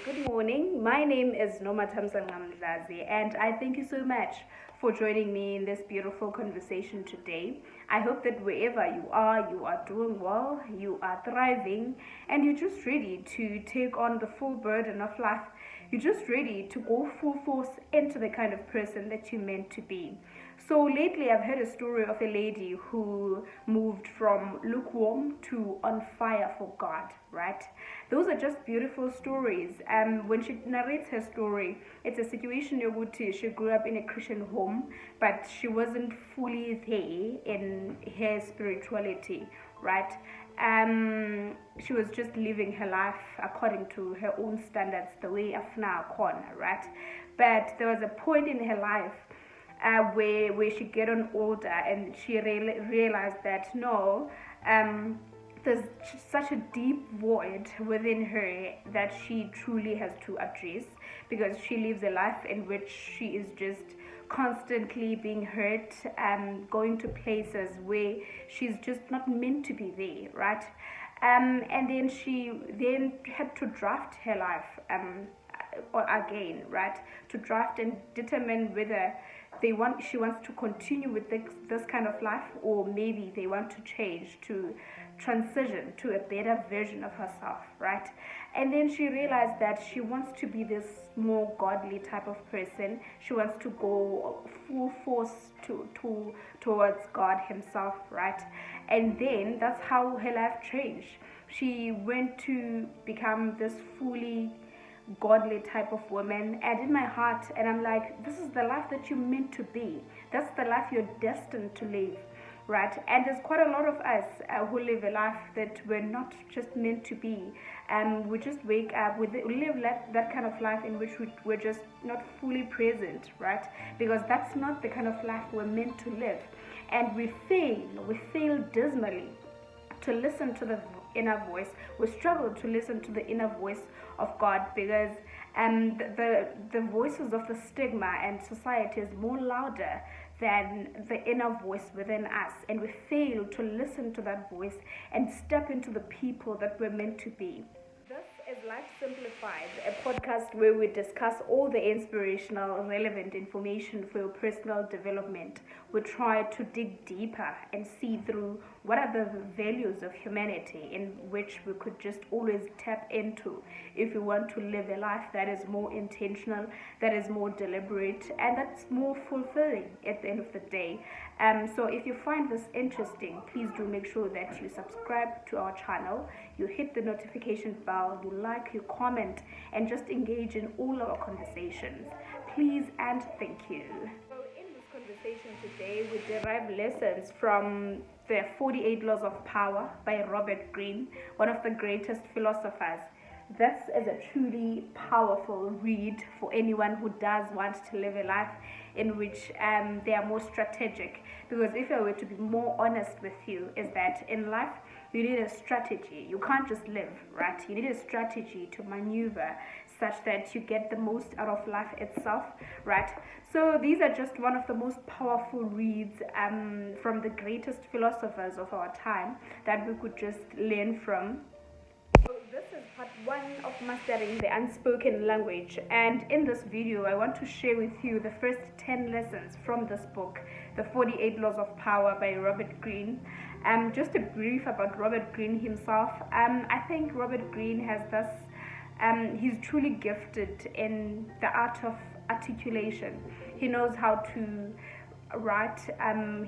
Good morning. My name is Noma Tamsangamlazi, and I thank you so much for joining me in this beautiful conversation today. I hope that wherever you are doing well, you are thriving, and you're just ready to take on the full burden of life. You're just ready to go full force into the kind of person that you're meant to be. So lately, I've heard a story of a lady who moved from lukewarm to on fire for God, right? Those are just beautiful stories. When she narrates her story, it's a situation which she grew up in a Christian home, but she wasn't fully there in her spirituality, right? She was just living her life according to her own standards, the way Afna corner, right? But there was a point in her life where she get on older and she realized that no, there's such a deep void within her that she truly has to address, because she lives a life in which she is just constantly being hurt and going to places where she's just not meant to be there, right? And then she then had to draft her life again, right? To draft and determine whether she wants to continue with this kind of life, or maybe they want to change, to transition to a better version of herself, right? And then she realized that she wants to be this more godly type of person. She wants to go full force towards God himself, right? And then that's how her life changed. She went to become this fully godly type of woman, and in my heart, and I'm like, this is the life that you're meant to be. That's the life you're destined to live, right? And there's quite a lot of us who live a life that we're not just meant to be. We just wake up, we live that kind of life in which we're just not fully present, right? Because that's not the kind of life we're meant to live. And we fail dismally to listen to the inner voice. We struggle to listen to the inner voice of God, because the voices of the stigma and society is more louder than the inner voice within us, and we fail to listen to that voice and step into the people that we're meant to be. This is Life Simplified, a podcast where we discuss all the inspirational, relevant information for your personal development. We try to dig deeper and see through what are the values of humanity in which we could just always tap into if we want to live a life that is more intentional, that is more deliberate, and that's more fulfilling at the end of the day. So if you find this interesting, please do make sure that you subscribe to our channel, you hit the notification bell, you like, you comment, and just engage in all our conversations. Please and thank you. So in this conversation today, we derive lessons from the 48 Laws of Power by Robert Greene, one of the greatest philosophers. This is a truly powerful read for anyone who does want to live a life in which they are more strategic. Because if I were to be more honest with you, is that in life you need a strategy. You can't just live, right? You need a strategy to maneuver such that you get the most out of life itself, right? So these are just one of the most powerful reads from the greatest philosophers of our time that we could just learn from. So this is part 1 of mastering the unspoken language, and in this video I want to share with you the first 10 lessons from this book, The 48 Laws of Power by Robert Greene. Just a brief about Robert Greene himself. I think Robert Greene has this, he's truly gifted in the art of articulation. He knows how to write.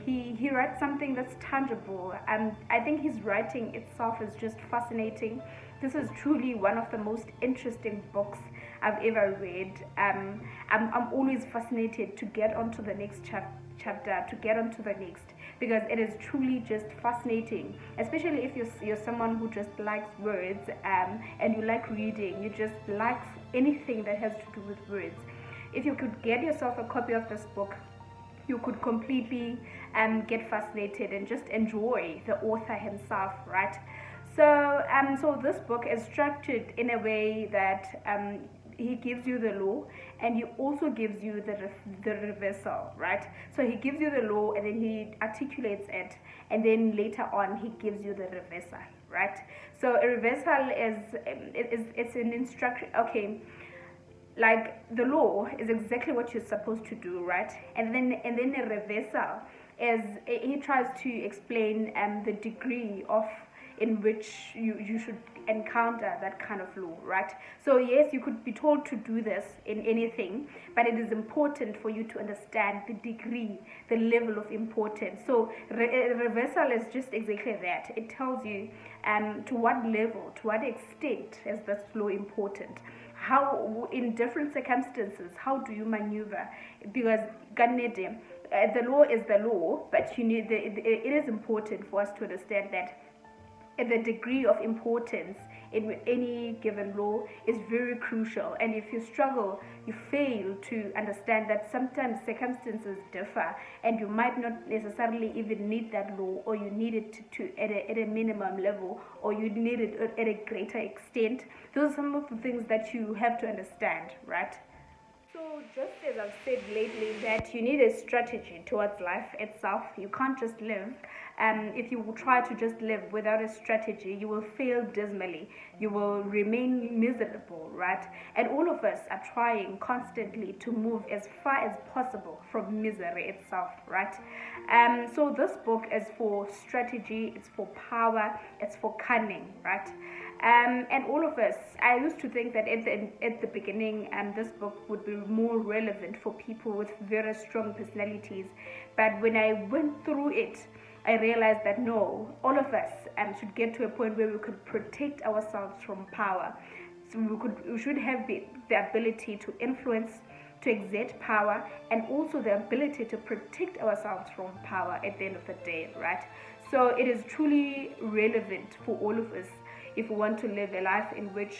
He writes something that's tangible, and I think his writing itself is just fascinating. This is truly one of the most interesting books I've ever read. I'm always fascinated to get onto the next chapter, to get onto the next, because it is truly just fascinating, especially if you're someone who just likes words, and you like reading, you just like anything that has to do with words. If you could get yourself a copy of this book, you could completely get fascinated and just enjoy the author himself, right? So this book is structured in a way that he gives you the law, and he also gives you the reversal, right? So he gives you the law, and then he articulates it, and then later on he gives you the reversal, right? So a reversal it's an instruction. Okay, like the law is exactly what you're supposed to do, right? And then a reversal is, he tries to explain the degree of in which you should encounter that kind of law, right? So yes, you could be told to do this in anything, but it is important for you to understand the degree, the level of importance. So reversal is just exactly that. It tells you to what level, to what extent is this law important, how in different circumstances, how do you maneuver, because the law is the law, but it is important for us to understand that the degree of importance in any given law is very crucial. And if you struggle, you fail to understand that sometimes circumstances differ and you might not necessarily even need that law, or you need it at a minimum level, or you need it at a greater extent. Those are some of the things that you have to understand, right? So just as I've said lately, that you need a strategy towards life itself. You can't just live. If you try to just live without a strategy, you will fail dismally. You will remain miserable, right? And all of us are trying constantly to move as far as possible from misery itself, right? So this book is for strategy, it's for power, it's for cunning, right? And all of us, I used to think that at the beginning, this book would be more relevant for people with very strong personalities. But when I went through it, I realized that no, all of us should get to a point where we could protect ourselves from power. So we should have the ability to influence, to exert power, and also the ability to protect ourselves from power at the end of the day, right? So it is truly relevant for all of us if we want to live a life in which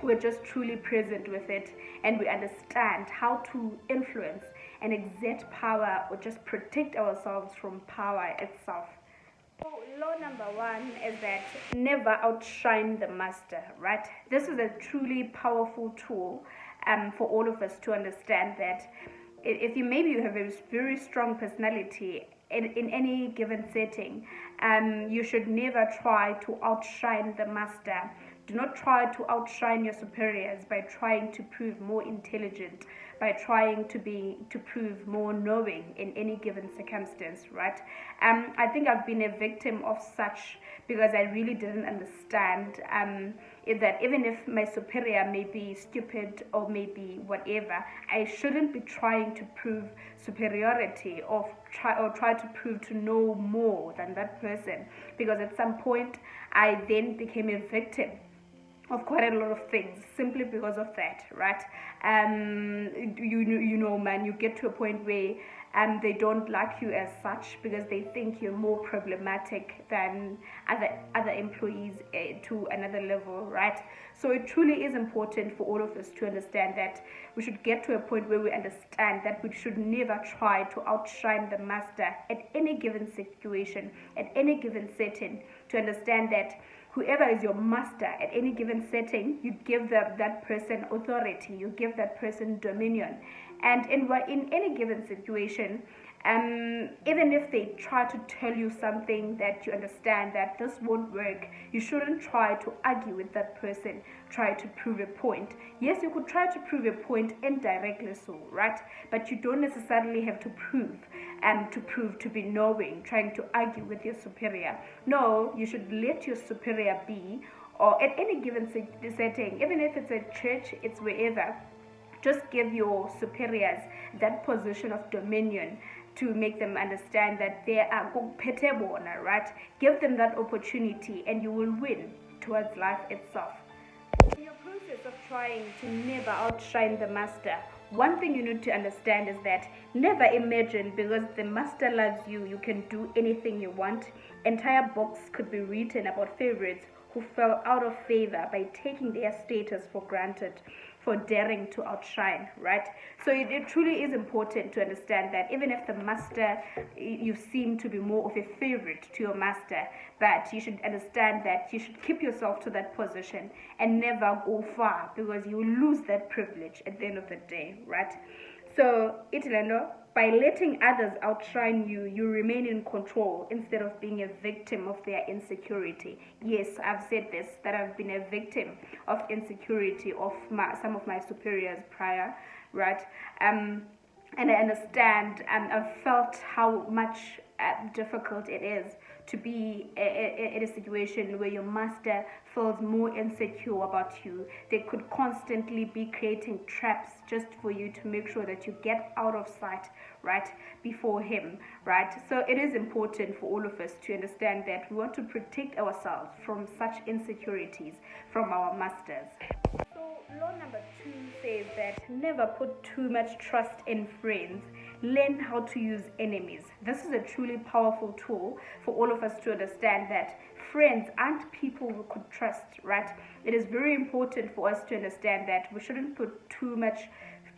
we're just truly present with it and we understand how to influence and exert power, or just protect ourselves from power itself. So law number one is that never outshine the master, right? This is a truly powerful tool for all of us to understand that if you have a very strong personality in any given setting, you should never try to outshine the master. Do not try to outshine your superiors by trying to prove more intelligent, by trying to prove more knowing in any given circumstance, right? I think I've been a victim of such, because I really didn't understand that even if my superior may be stupid or maybe whatever, I shouldn't be trying to prove superiority or try to prove to know more than that person, because at some point I then became a victim of quite a lot of things simply because of that, right? You know, man, you get to a point where they don't like you as such because they think you're more problematic than other employees to another level, right? So it truly is important for all of us to understand that we should get to a point where we understand that we should never try to outshine the master at any given situation, at any given setting, to understand that whoever is your master at any given setting, you give that person authority, you give that person dominion. And in any given situation, even if they try to tell you something that you understand that this won't work, you shouldn't try to argue with that person, try to prove a point. Yes, you could try to prove a point indirectly, so right, but you don't necessarily have to prove to be knowing, trying to argue with your superior. No, you should let your superior be, or at any given setting, even if it's a church, it's wherever, just give your superiors that position of dominion to make them understand that they are compatible, right? Give them that opportunity and you will win towards life itself. In your process of trying to never outshine the master, one thing you need to understand is that never imagine because the master loves you, you can do anything you want. Entire books could be written about favorites who fell out of favor by taking their status for granted, for daring to outshine, right? So it truly is important to understand that even if the master, you seem to be more of a favorite to your master, but you should understand that you should keep yourself to that position and never go far, because you will lose that privilege at the end of the day, right? So, Itilendo, By letting others outshine you, you remain in control instead of being a victim of their insecurity. Yes, I've said this, that I've been a victim of insecurity of some of my superiors prior, right? And I understand, and I've felt how much difficult it is to be in a situation where your master feels more insecure about you. They could constantly be creating traps just for you to make sure that you get out of sight, right, before him, right? So it is important for all of us to understand that we want to protect ourselves from such insecurities from our masters. So law number 2 says that never put too much trust in friends. Learn how to use enemies. This is a truly powerful tool for all of us to understand that friends aren't people we could trust, right? It is very important for us to understand that we shouldn't put too much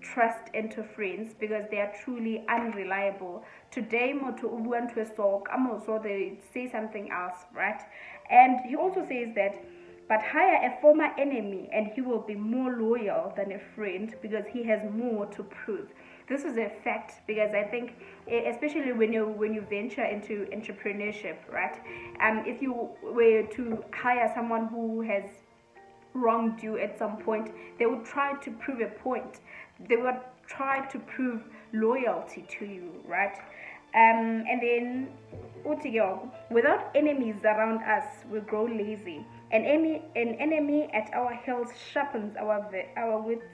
trust into friends because they are truly unreliable. Today, they say something else, right? And he also says that, but hire a former enemy and he will be more loyal than a friend because he has more to prove. This is a fact because I think, especially when you venture into entrepreneurship, right? If you were to hire someone who has wronged you at some point, they would try to prove a point. They would try to prove loyalty to you, right? And then, without enemies around us, we grow lazy. An enemy at our heels sharpens our wits,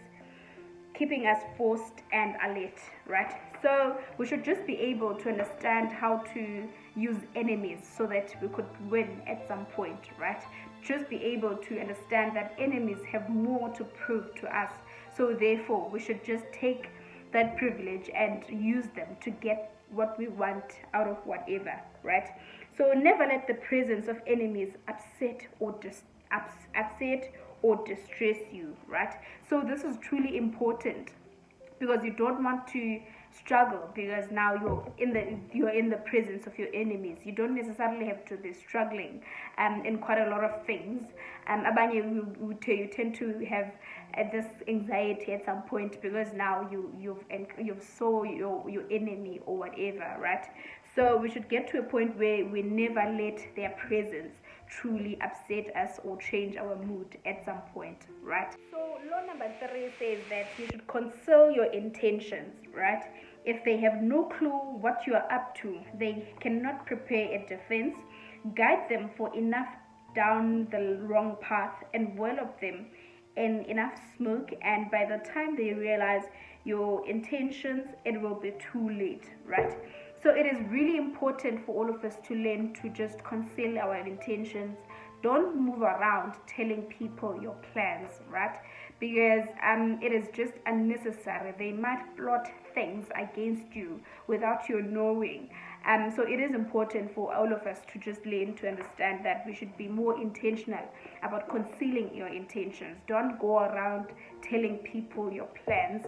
keeping us forced and alert, right? So we should just be able to understand how to use enemies so that we could win at some point, right? Just be able to understand that enemies have more to prove to us. So therefore, we should just take that privilege and use them to get what we want out of whatever, right? So never let the presence of enemies upset or distress you, right? So this is truly important because you don't want to struggle because now you're in the presence of your enemies. You don't necessarily have to be struggling in quite a lot of things. You tend to have this anxiety at some point because now you've saw your enemy or whatever, right? So we should get to a point where we never let their presence truly upset us or change our mood at some point, right? So law number 3 says that you should conceal your intentions, right? If they have no clue what you are up to, they cannot prepare a defense. Guide them for enough down the wrong path, envelop them in enough smoke, and by the time they realize your intentions, it will be too late, right? So it is really important for all of us to learn to just conceal our intentions. Don't move around telling people your plans, right? Because it is just unnecessary. They might plot things against you without you knowing. So it is important for all of us to just learn to understand that we should be more intentional about concealing your intentions. Don't go around telling people your plans,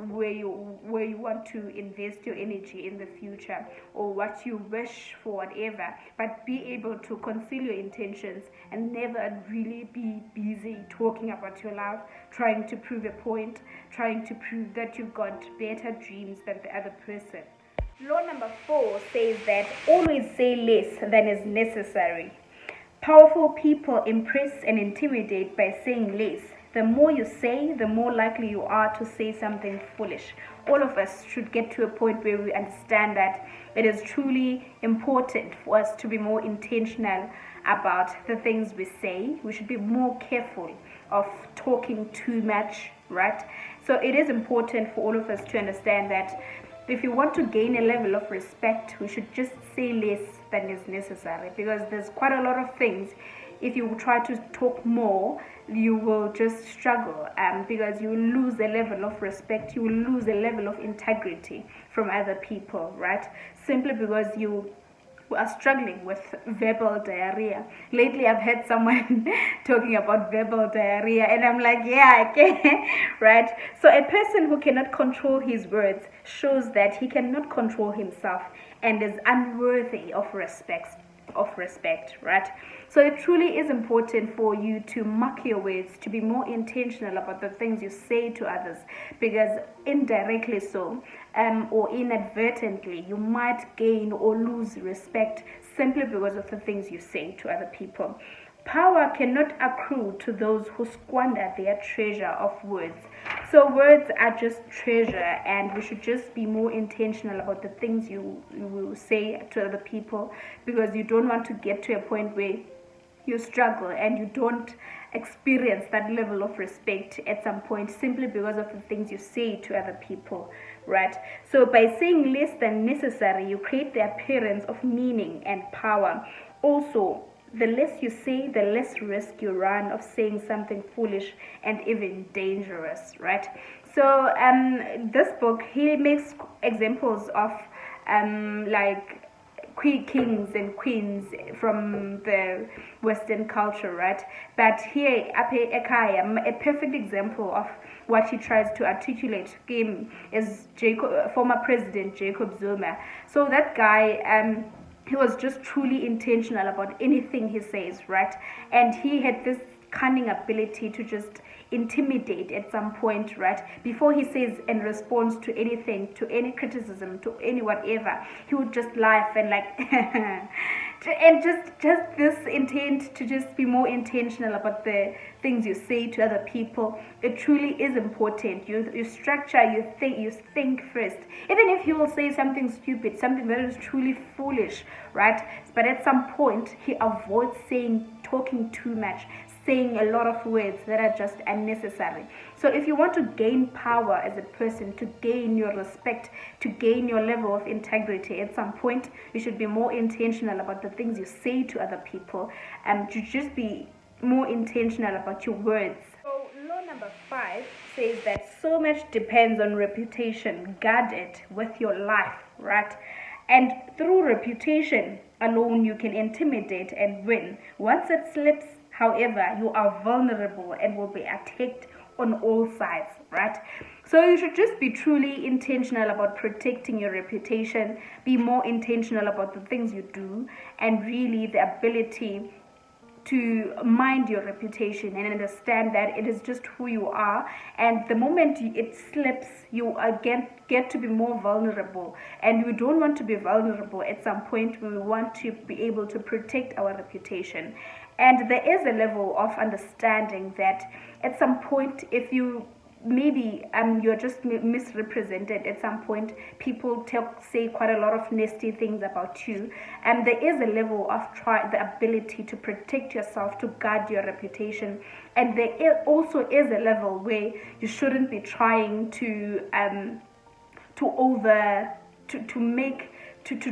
where you want to invest your energy in the future, or what you wish for, whatever. But be able to conceal your intentions and never really be busy talking about your love, trying to prove a point, trying to prove that you've got better dreams than the other person. Law number 4 says that always say less than is necessary. Powerful people impress and intimidate by saying less. The more you say, the more likely you are to say something foolish. All of us should get to a point where we understand that it is truly important for us to be more intentional about the things we say. We should be more careful of talking too much, right? So it is important for all of us to understand that if you want to gain a level of respect, we should just say less than is necessary, because there's quite a lot of things. If you try to talk more, you will just struggle, because you will lose a level of respect, you will lose a level of integrity from other people, right? Simply because you are struggling with verbal diarrhea. Lately, I've heard someone talking about verbal diarrhea, and I'm like, yeah, I can, right? So a person who cannot control his words shows that he cannot control himself and is unworthy of respect. of respect, right? So it truly is important for you to mark your words, to be more intentional about the things you say to others, because indirectly so, or inadvertently, you might gain or lose respect simply because of the things you say to other people. Power cannot accrue to those who squander their treasure of words. So words are just treasure, and we should just be more intentional about the things you will say to other people, because you don't want to get to a point where you struggle and you don't experience that level of respect at some point simply because of the things you say to other people, right? So by saying less than necessary, you create the appearance of meaning and power. Also, the less you say, the less risk you run of saying something foolish and even dangerous, right? So this book, he makes examples of like kings and queens from the Western culture, right? But here, a perfect example of what he tries to articulate him is former President Jacob Zuma. So that guy, he was just truly intentional about anything he says, right? And he had this cunning ability to just intimidate at some point, right? Before he says in response to anything, to any criticism, to any whatever, he would just laugh and like and just this intent to just be more intentional about the things you say to other people. It truly is important. You structure, you think first, even if he will say something stupid, something that is truly foolish, right? But at some point he avoids talking too much, saying a lot of words that are just unnecessary. So if you want to gain power as a person, to gain your respect, to gain your level of integrity, at some point you should be more intentional about the things you say to other people, and to just be more intentional about your words. So law number 5 says that so much depends on reputation. Guard it with your life, right? And through reputation alone you can intimidate and win. Once it slips, however, you are vulnerable and will be attacked on all sides, right? So you should just be truly intentional about protecting your reputation, be more intentional about the things you do, and really the ability to mind your reputation and understand that it is just who you are, and the moment it slips, you again get to be more vulnerable, and we don't want to be vulnerable. At some point we want to be able to protect our reputation, and there is a level of understanding that at some point, if you maybe you're just misrepresented at some point, people say quite a lot of nasty things about you, and there is a level of the ability to protect yourself, to guard your reputation, and there also is a level where you shouldn't be trying to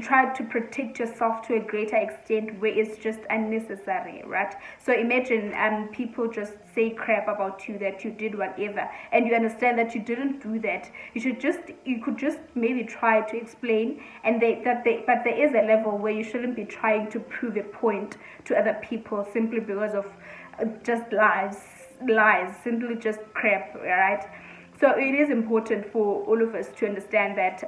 try to protect yourself to a greater extent where it's just unnecessary, right? So imagine people just say crap about you, that you did whatever, and you understand that you didn't do that. You could just maybe try to explain, but there is a level where you shouldn't be trying to prove a point to other people simply because of just lies, simply just crap, right? So it is important for all of us to understand that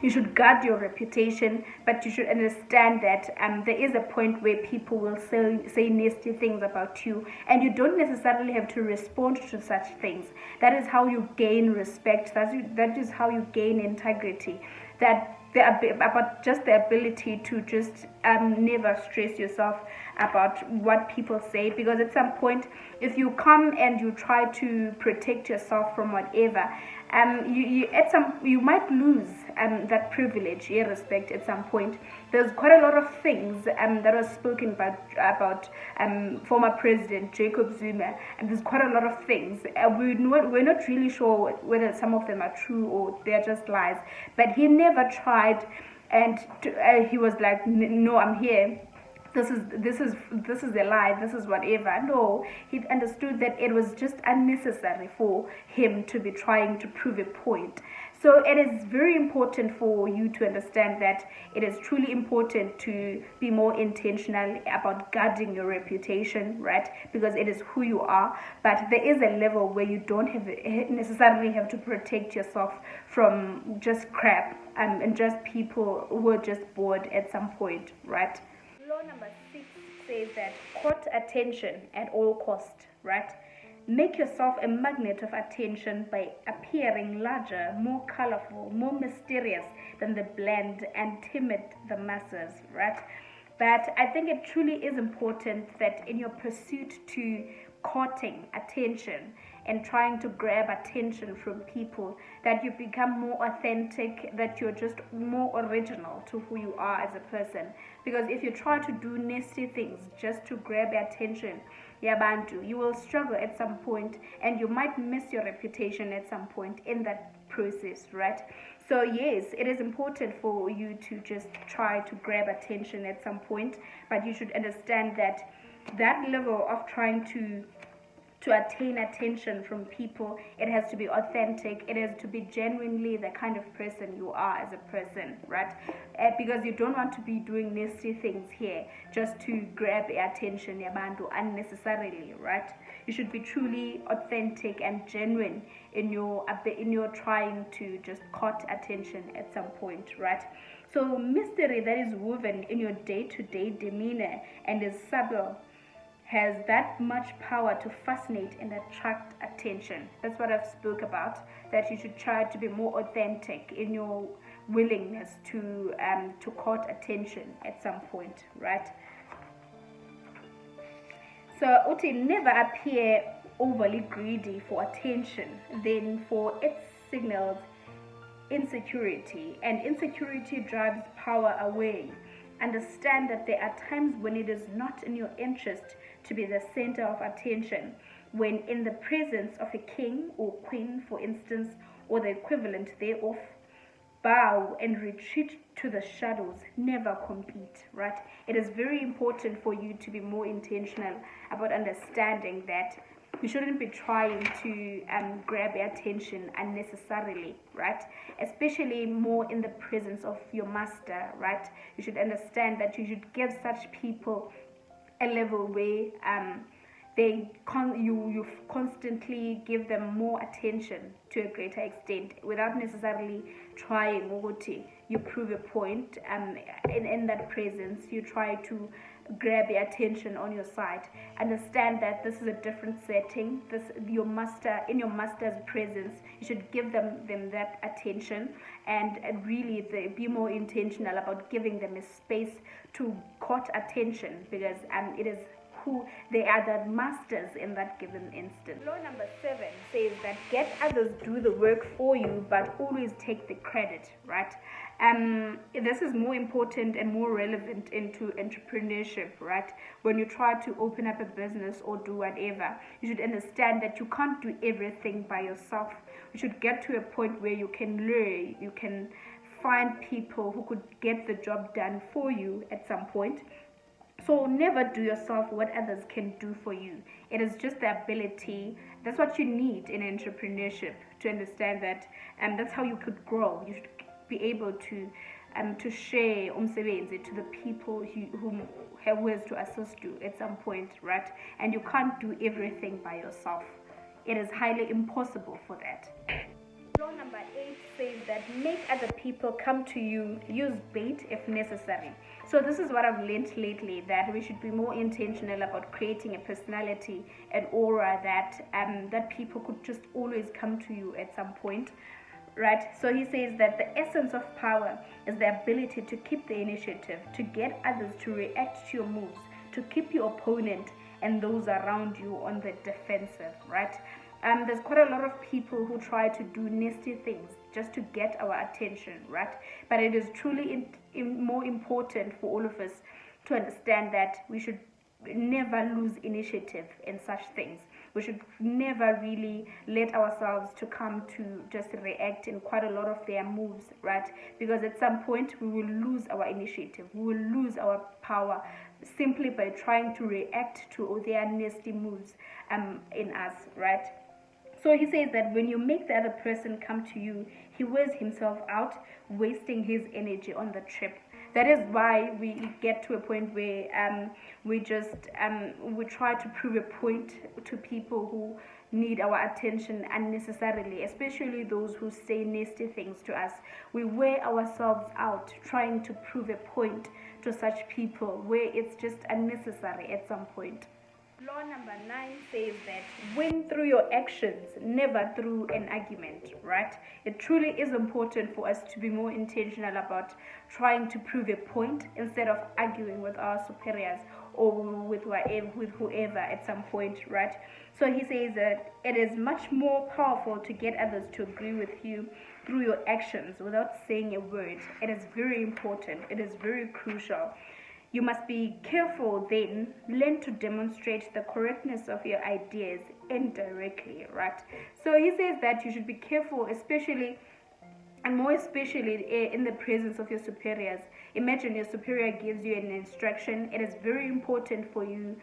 you should guard your reputation, but you should understand that there is a point where people will say nasty things about you, and you don't necessarily have to respond to such things. That is how you gain respect. That is how you gain integrity. About just the ability to just never stress yourself about what people say, because at some point, if you come and you try to protect yourself from whatever, you might lose that privilege, respect at some point. There's quite a lot of things that was spoken about former President Jacob Zuma, and there's quite a lot of things. We're not really sure whether some of them are true or they're just lies, but he never tried, and he was like, no, I'm here. This is a lie, this is whatever. No, he understood that it was just unnecessary for him to be trying to prove a point. So it is very important for you to understand that it is truly important to be more intentional about guarding your reputation, right? Because it is who you are, but there is a level where you don't necessarily have to protect yourself from just crap and just people who are just bored at some point, right? Law number 6 says that court attention at all cost, right? Make yourself a magnet of attention by appearing larger, more colorful, more mysterious than the bland and timid the masses, right? But I think it truly is important that in your pursuit to courting attention and trying to grab attention from people, that you become more authentic, that you're just more original to who you are as a person. Because if you try to do nasty things just to grab attention, yabantu, you will struggle at some point and you might miss your reputation at some point in that process, right? So yes, it is important for you to just try to grab attention at some point, but you should understand that that level of trying to attain attention from people, it has to be authentic, it has to be genuinely the kind of person you are as a person, right? Because you don't want to be doing nasty things here just to grab attention yabantu unnecessarily, right? You should be truly authentic and genuine in your trying to just caught attention at some point, right? So mystery that is woven in your day-to-day demeanor and is subtle has that much power to fascinate and attract attention. That's what I've spoke about, that you should try to be more authentic in your willingness to court attention at some point, right? So uti never appear overly greedy for attention, then for it signals insecurity, and insecurity drives power away. Understand that there are times when it is not in your interest to be the center of attention. When in the presence of a king or queen, for instance, or the equivalent thereof, bow and retreat to the shadows, never compete, right? It is very important for you to be more intentional about understanding that you shouldn't be trying to grab attention unnecessarily, right? Especially more in the presence of your master, right? You should understand that you should give such people a level where you constantly give them more attention to a greater extent without necessarily trying you prove a point in that presence. You try to grab the attention on your side. Understand that this is a different setting. In your master's presence, you should give them that attention, and really be more intentional about giving them a space to court attention, because it is who they are, the masters in that given instance. Law number 7 says that get others do the work for you, but always take the credit, right? This is more important and more relevant into entrepreneurship, right? When you try to open up a business or do whatever, you should understand that you can't do everything by yourself. You should get to a point where you can learn, you can find people who could get the job done for you at some point. So never do yourself what others can do for you. It is just the ability. That's what you need in entrepreneurship, to understand that that's how you could grow. You should be able to share umsebenzi to the people who has to assist you at some point, right? And you can't do everything by yourself. It is highly impossible for that. Law number 8 says that make other people come to you, use bait if necessary. So this is what I've learned lately, that we should be more intentional about creating a personality and aura that people could just always come to you at some point, right? So he says that the essence of power is the ability to keep the initiative, to get others to react to your moves, to keep your opponent and those around you on the defensive, right? There's quite a lot of people who try to do nasty things just to get our attention, right? But it is truly more important for all of us to understand that we should never lose initiative in such things. We should never really let ourselves to come to just react in quite a lot of their moves, right? Because at some point we will lose our initiative, we will lose our power simply by trying to react to their nasty moves in us, right? So he says that when you make the other person come to you, he wears himself out, wasting his energy on the trip. That is why we get to a point where we try to prove a point to people who need our attention unnecessarily, especially those who say nasty things to us. We wear ourselves out trying to prove a point to such people where it's just unnecessary at some point. Law number 9 says that win through your actions, never through an argument, right? It truly is important for us to be more intentional about trying to prove a point instead of arguing with our superiors or with whoever at some point, right? So he says that it is much more powerful to get others to agree with you through your actions without saying a word. It is very important. It is very crucial. You must be careful then, learn to demonstrate the correctness of your ideas indirectly, right? So he says that you should be careful, especially and more especially in the presence of your superiors. Imagine your superior gives you an instruction. It is very important for you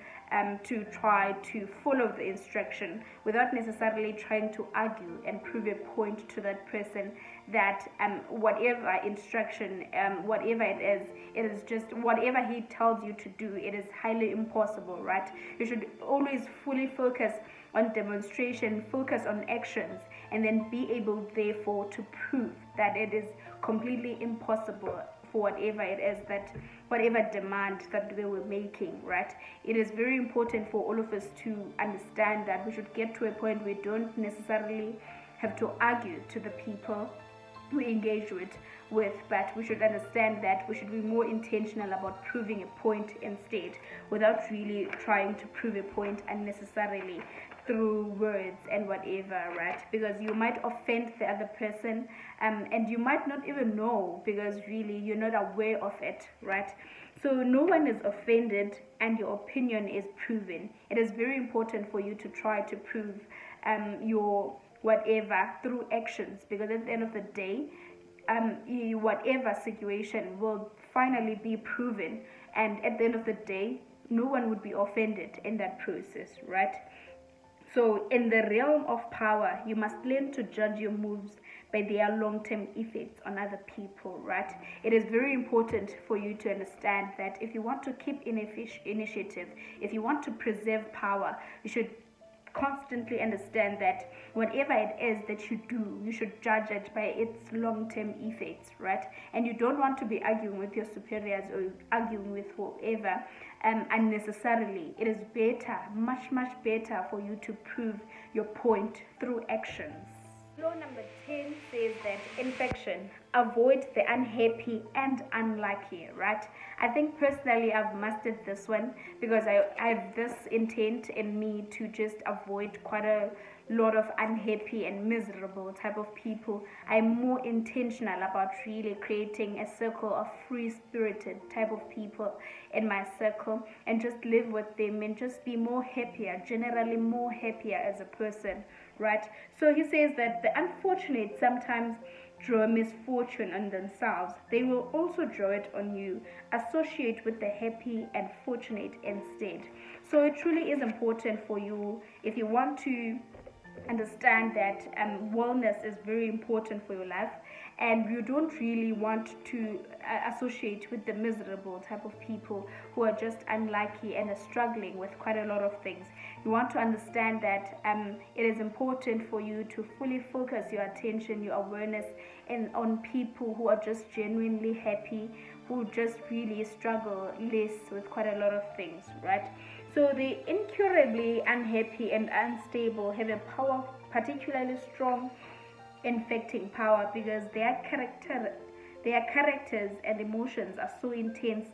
to try to follow the instruction without necessarily trying to argue and prove a point to that person that whatever instruction, whatever it is just whatever he tells you to do, it is highly impossible, right? You should always fully focus on demonstration, focus on actions, and then be able therefore to prove that it is completely impossible for whatever it is, that whatever demand that they were making, right? It is very important for all of us to understand that we should get to a point where we don't necessarily have to argue to the people we engage with, but we should understand that we should be more intentional about proving a point instead, without really trying to prove a point unnecessarily through words and whatever, right? Because you might offend the other person, and you might not even know, because really you're not aware of it, right? So no one is offended and your opinion is proven. It is very important for you to try to prove your whatever through actions, because at the end of the day, whatever situation will finally be proven, and at the end of the day, no one would be offended in that process, right? So in the realm of power, you must learn to judge your moves by their long-term effects on other people, right? It is very important for you to understand that if you want to keep initiative, if you want to preserve power, you should constantly understand that whatever it is that you do, you should judge it by its long-term effects, right? And you don't want to be arguing with your superiors or arguing with whoever unnecessarily. It is better, much better for you to prove your point through actions. Law number 10 says that infection, avoid the unhappy and unlucky, right? I think personally I've mastered this one, because I have this intent in me to just avoid quite a lot of unhappy and miserable type of people. I'm more intentional about really creating a circle of free-spirited type of people in my circle, and just live with them and just be more happier, generally more happier as a person, right? So he says that the unfortunate sometimes draw misfortune on themselves. They will also draw it on you. Associate with the happy and fortunate instead. So it truly is important for you, if you want to understand that wellness is very important for your life, and you don't really want to associate with the miserable type of people who are just unlucky and are struggling with quite a lot of things. You want to understand that it is important for you to fully focus your attention, your awareness on people who are just genuinely happy, who just really struggle less with quite a lot of things, right? So the incurably unhappy and unstable have a power, particularly strong infecting power, because their characters and emotions are so intense.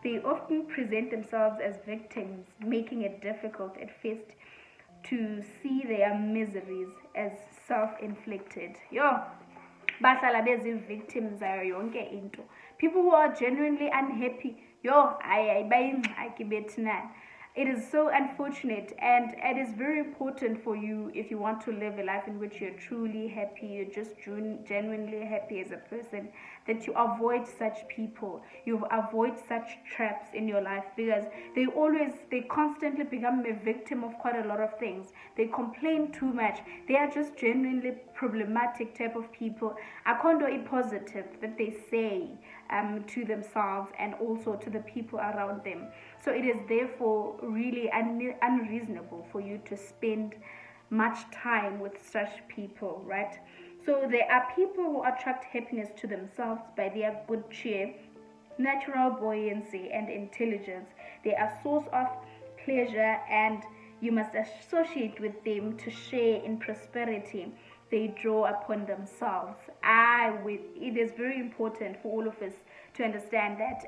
They often present themselves as victims, making it difficult at first to see their miseries as self-inflicted. Bahlala bezi-victims zayo yonke into. People who are genuinely unhappy, ayibuyingxaki bethina. It is so unfortunate, and it is very important for you, if you want to live a life in which you're truly happy, you're just genuinely happy as a person, that you avoid such people, you avoid such traps in your life, because they constantly become a victim of quite a lot of things. They complain too much. They are just genuinely problematic type of people. Akondo a positive that they say to themselves and also to the people around them. So it is therefore really unreasonable for you to spend much time with such people, right? So there are people who attract happiness to themselves by their good cheer, natural buoyancy, and intelligence. They are source of pleasure, and you must associate with them to share in prosperity they draw upon themselves. It is very important for all of us to understand that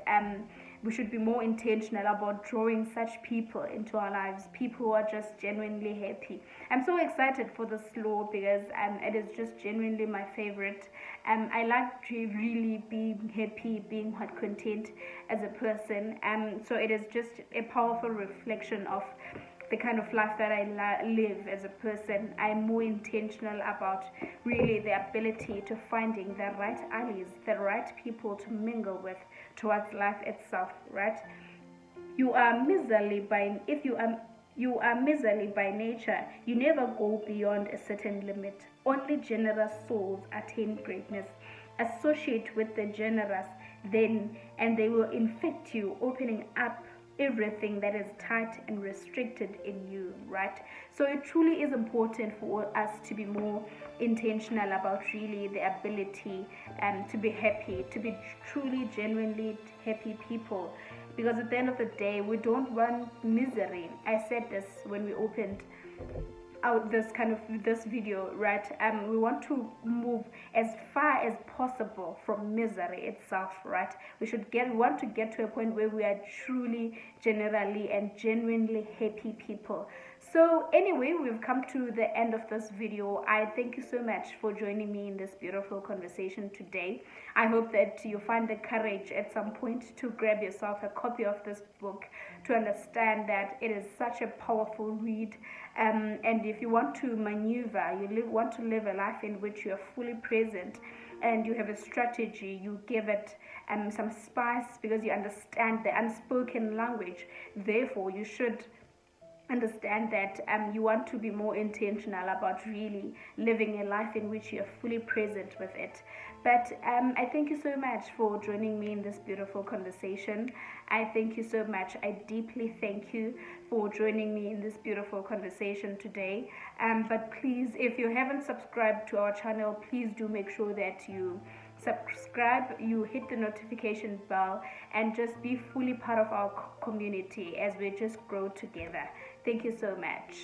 we should be more intentional about drawing such people into our lives, people who are just genuinely happy. I'm so excited for this law because it is just genuinely my favorite. I like to really be happy, being content as a person. So it is just a powerful reflection of the kind of life that I live as a person. I'm more intentional about really the ability to finding the right allies, the right people to mingle with towards life itself, right? You are miserly by if you are miserly by nature. You never go beyond a certain limit. Only generous souls attain greatness. Associate with the generous, then, and they will infect you, opening up everything that is tight and restricted in you, right? So it truly is important for us to be more intentional about really the ability to be happy, to be truly genuinely happy people, because at the end of the day we don't want misery. I said this when we opened out this video, right? We want to move as far as possible from misery itself, right? Want to get to a point where we are truly generally and genuinely happy people. So anyway, we've come to the end of this video. I thank you so much for joining me in this beautiful conversation today. I hope that you find the courage at some point to grab yourself a copy of this book, to understand that it is such a powerful read. And if you want to maneuver, want to live a life in which you are fully present and you have a strategy, you give it some spice, because you understand the unspoken language. Therefore, you should understand that you want to be more intentional about really living a life in which you're fully present with it. But I thank you so much for joining me in this beautiful conversation. I thank you so much. I deeply thank you for joining me in this beautiful conversation today. But please, if you haven't subscribed to our channel, please do make sure that you subscribe, you hit the notification bell, and just be fully part of our community as we just grow together. Thank you so much.